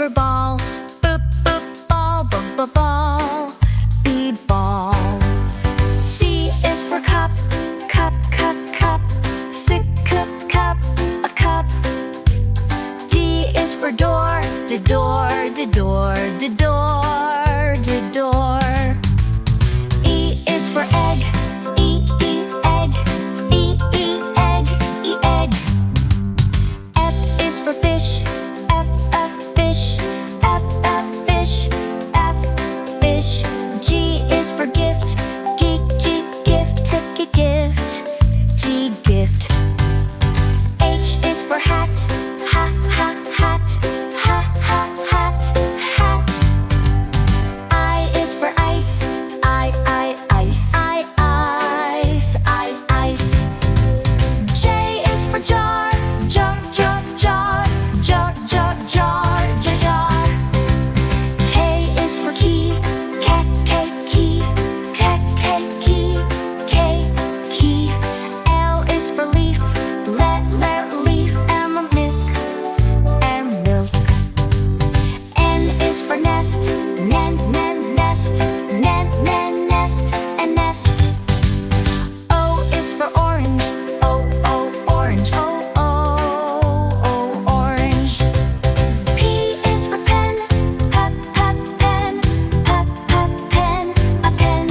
for ball. B, b, ball, b, b, ball. B, ball. C is for cup. Cup, cup, cup. C, cup, cup, a cup. D is for door. D, door, d, door, d, door, d, door. E is for egg. E, egg. E, egg, egg. F is for fish. F, fish. F, fish. F, fish. G is for gift. G, gift. T, gift. G, gift. H is for hat. Ha, hat. Ha, hat, hat. I is for ice. I, ice. I, ice. J is for jar. Jar, jar, jar. Jar, jar, jar, jar. K is for key. Key. Key. L is for leaf. Leaf. M, milk. N is for nest. Nest. Nest. And nest. O is for orange. Orange. Orange. P is for pen. Pen. Pen. A pen.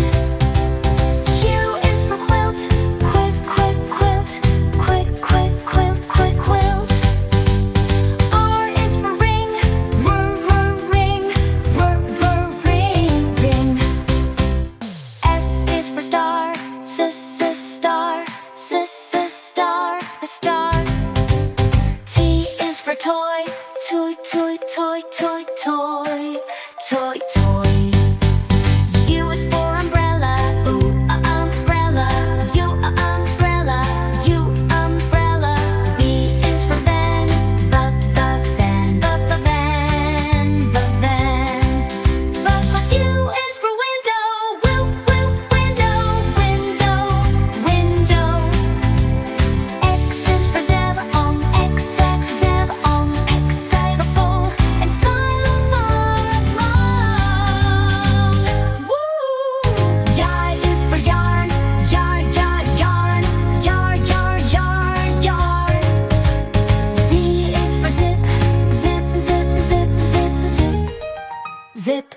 Q is for quilt. Quilt. R is for ring. Ring. S is for star. Star. T is for toy. Toy. U is for umbrella. Umbrella. U, umbrella. V is for van. The van. U is for window. Window. X is for xylophone. Xylophone. And xylophone. Woo! Y is for yarn. Yarn. Z is for zip. Zip.